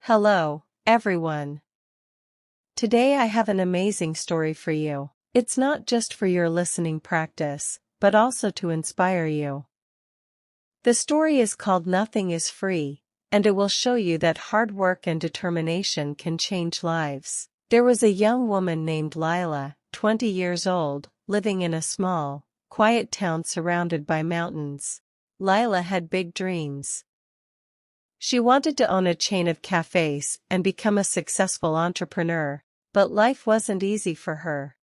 Hello, everyone. Today I have an amazing story for you. It's not just for your listening practice, but also to inspire you. The story is called Nothing is Free, and it will show you that hard work and determination can change lives. There was a young woman named Lila, 20 years old, living in a small, quiet town surrounded by mountains. Lila had big dreams. She wanted to own a chain of cafes and become a successful entrepreneur, but life wasn't easy for her.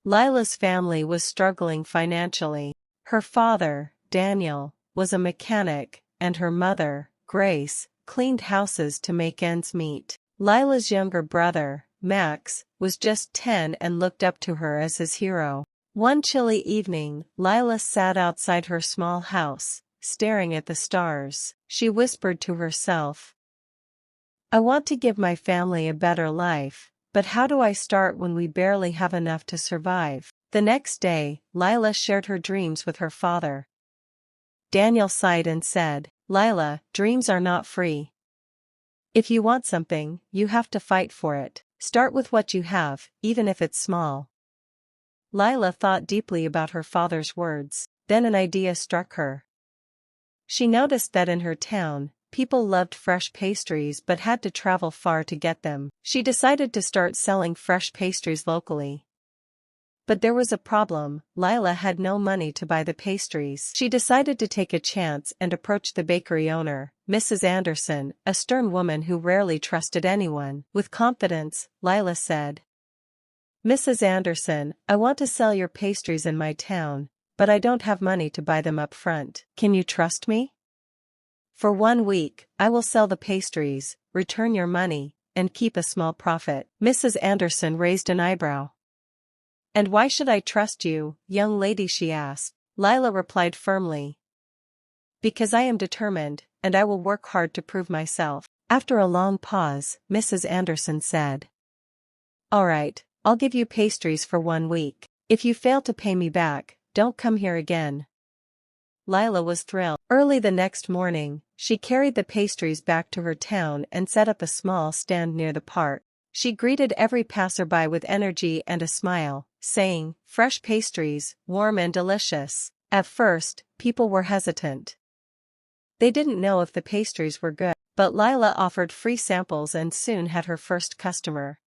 Lila's family was struggling financially. Her father, Daniel, was a mechanic, and her mother, Grace, cleaned houses to make ends meet. Lila's younger brother, Max, was just 10 and looked up to her as his hero. One chilly evening, Lila sat outside her small house, staring at the stars. She whispered to herself, "I want to give my family a better life, but how do I start when we barely have enough to survive?" The next day, Lila shared her dreams with her father. Daniel sighed and said, "Lila, dreams are not free. If you want something, you have to fight for it. Start with what you have, even if it's small." Lila thought deeply about her father's words. Then an idea struck her. She noticed that in her town, people loved fresh pastries but had to travel far to get them. She decided to start selling fresh pastries locally. But there was a problem. Lila had no money to buy the pastries. She decided to take a chance and approach the bakery owner, Mrs. Anderson, a stern woman who rarely trusted anyone. With confidence, Lila said, "Mrs. Anderson, I want to sell your pastries in my town, but I don't have money to buy them up front. Can you trust me? For 1 week, I will sell the pastries, return your money, and keep a small profit." Mrs. Anderson raised an eyebrow. "And why should I trust you, young lady?" she asked. Lila replied firmly, "Because I am determined, and I will work hard to prove myself." After a long pause, Mrs. Anderson said, "All right, I'll give you pastries for 1 week. If you fail to pay me back, don't come here again." Lila was thrilled. Early the next morning, she carried the pastries back to her town and set up a small stand near the park. She greeted every passerby with energy and a smile, saying, "Fresh pastries, warm and delicious." At first, people were hesitant. They didn't know if the pastries were good, but Lila offered free samples and soon had her first customer.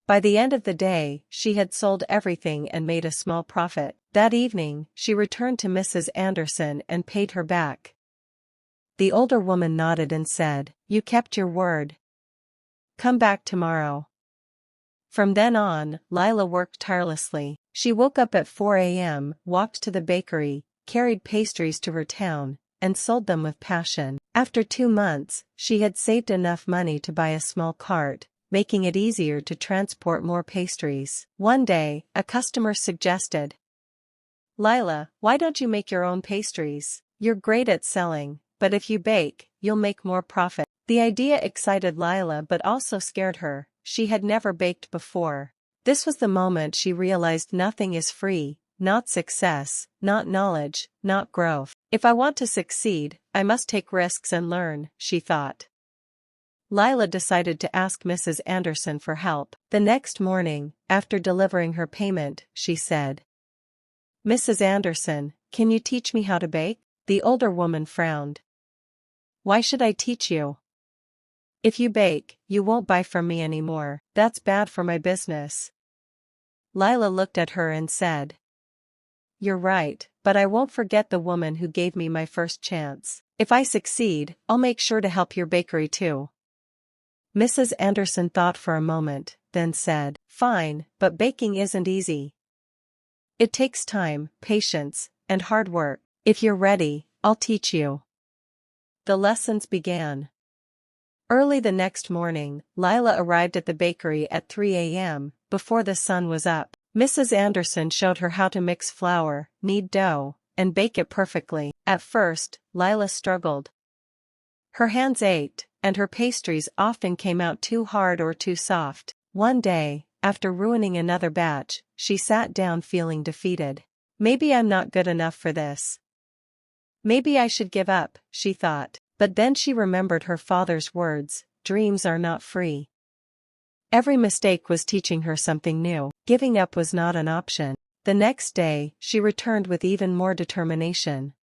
By the end of the day, she had sold everything and made a small profit. That evening, she returned to Mrs. Anderson and paid her back. The older woman nodded and said, "You kept your word. Come back tomorrow." From then on, Lila worked tirelessly. She woke up at 4 a.m., walked to the bakery, carried pastries to her town, and sold them with passion. After 2 months, she had saved enough money to buy a small cart, making it easier to transport more pastries. One day, a customer suggested, "Lila, why don't you make your own pastries? You're great at selling, but if you bake, you'll make more profit." The idea excited Lila but also scared her. She had never baked before. This was the moment she realized nothing is free, not success, not knowledge, not growth. "If I want to succeed, I must take risks and learn," she thought. Lila decided to ask Mrs. Anderson for help. The next morning, after delivering her payment, she said, "Mrs. Anderson, can you teach me how to bake?" The older woman frowned. "Why should I teach you? If you bake, you won't buy from me anymore. That's bad for my business." Lila looked at her and said, "You're right, but I won't forget the woman who gave me my first chance. If I succeed, I'll make sure to help your bakery too." Mrs. Anderson thought for a moment, then said, "Fine, but baking isn't easy. It takes time, patience, and hard work. If you're ready, I'll teach you." The lessons began. Early the next morning, Lila arrived at the bakery at 3 a.m., before the sun was up. Mrs. Anderson showed her how to mix flour, knead dough, and bake it perfectly. At first, Lila struggled. Her hands ached, and her pastries often came out too hard or too soft. One day, after ruining another batch, she sat down feeling defeated. "Maybe I'm not good enough for this. Maybe I should give up," she thought. But then she remembered her father's words, dreams are not free. Every mistake was teaching her something new. Giving up was not an option. The next day, she returned with even more determination.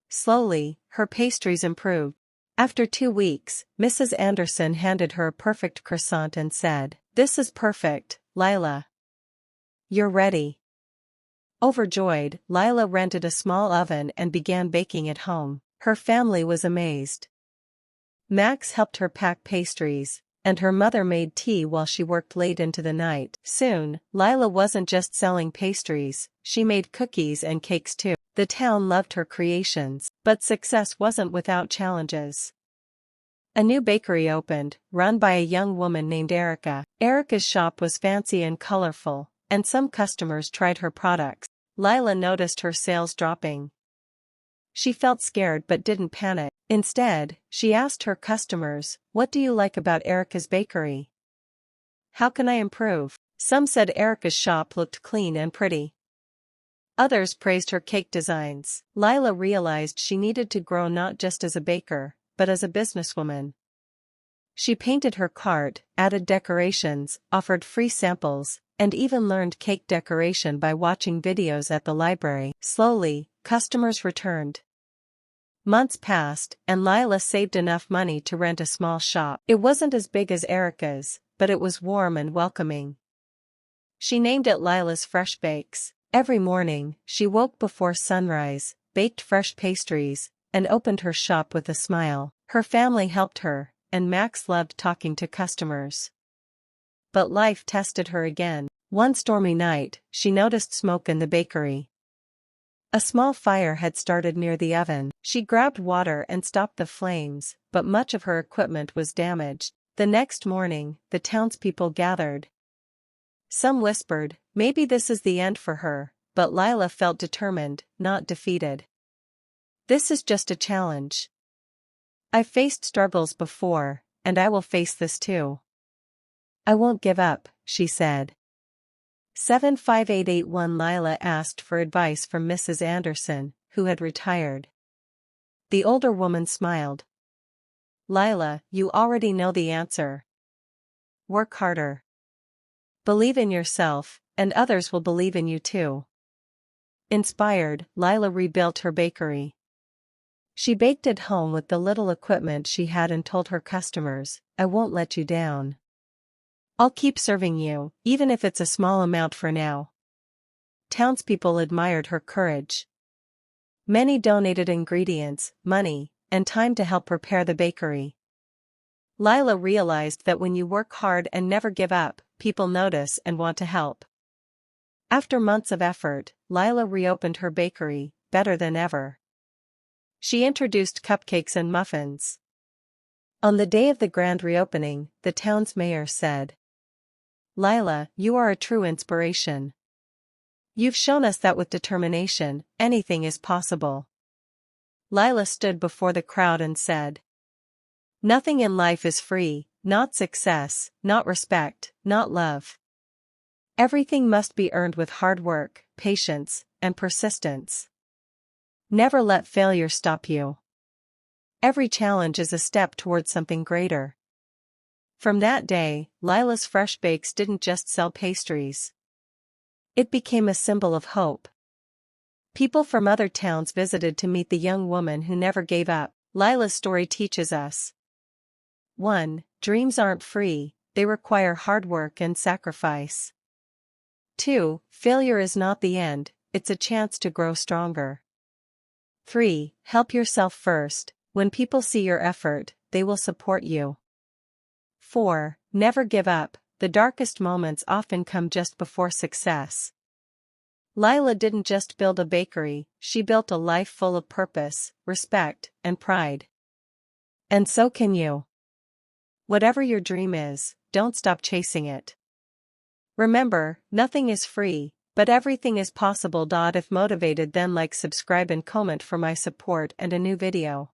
Slowly, her pastries improved. After 2 weeks, Mrs. Anderson handed her a perfect croissant and said, "This is perfect, Lila. You're ready." Overjoyed, Lila rented a small oven and began baking at home. Her family was amazed. Max helped her pack pastries, and her mother made tea while she worked late into the night. Soon, Lila wasn't just selling pastries, she made cookies and cakes too. The town loved her creations, but success wasn't without challenges. A new bakery opened, run by a young woman named Erica. Erica's shop was fancy and colorful, and some customers tried her products. Lila noticed her sales dropping. She felt scared but didn't panic. Instead, she asked her customers, "What do you like about Erica's bakery? How can I improve?" Some said Erica's shop looked clean and pretty. Others praised her cake designs. Lila realized she needed to grow not just as a baker, but as a businesswoman. She painted her cart, added decorations, offered free samples, and even learned cake decoration by watching videos at the library. Slowly, customers returned. Months passed, and Lila saved enough money to rent a small shop. It wasn't as big as Erica's, but it was warm and welcoming. She named it Lila's Fresh Bakes. Every morning, she woke before sunrise, baked fresh pastries, and opened her shop with a smile. Her family helped her, and Max loved talking to customers. But life tested her again. One stormy night, she noticed smoke in the bakery. A small fire had started near the oven. She grabbed water and stopped the flames, but much of her equipment was damaged. The next morning, the townspeople gathered. Some whispered, maybe this is the end for her, but Lila felt determined, not defeated. "This is just a challenge. I've faced struggles before, and I will face this too. I won't give up," she said. 75881 Lila asked for advice from Mrs. Anderson, who had retired. The older woman smiled. "Lila, you already know the answer. Work harder. Believe in yourself, and others will believe in you too." Inspired, Lila rebuilt her bakery. She baked at home with the little equipment she had and told her customers, "I won't let you down. I'll keep serving you, even if it's a small amount for now." Townspeople admired her courage. Many donated ingredients, money, and time to help prepare the bakery. Lila realized that when you work hard and never give up, people notice and want to help. After months of effort, Lila reopened her bakery, better than ever. She introduced cupcakes and muffins. On the day of the grand reopening, the town's mayor said, "Lila, you are a true inspiration. You've shown us that with determination, anything is possible." Lila stood before the crowd and said, "Nothing in life is free, not success, not respect, not love. Everything must be earned with hard work, patience, and persistence. Never let failure stop you. Every challenge is a step towards something greater." From that day, Lila's Fresh Bakes didn't just sell pastries. It became a symbol of hope. People from other towns visited to meet the young woman who never gave up. Lila's story teaches us: 1. Dreams aren't free, they require hard work and sacrifice. 2. Failure is not the end, it's a chance to grow stronger. 3. Help yourself first. When people see your effort, they will support you. 4. Never give up. The darkest moments often come just before success. Lila didn't just build a bakery, she built a life full of purpose, respect, and pride. And so can you. Whatever your dream is, don't stop chasing it. Remember, nothing is free, but everything is possible. If motivated, then like, subscribe and comment for my support and a new video.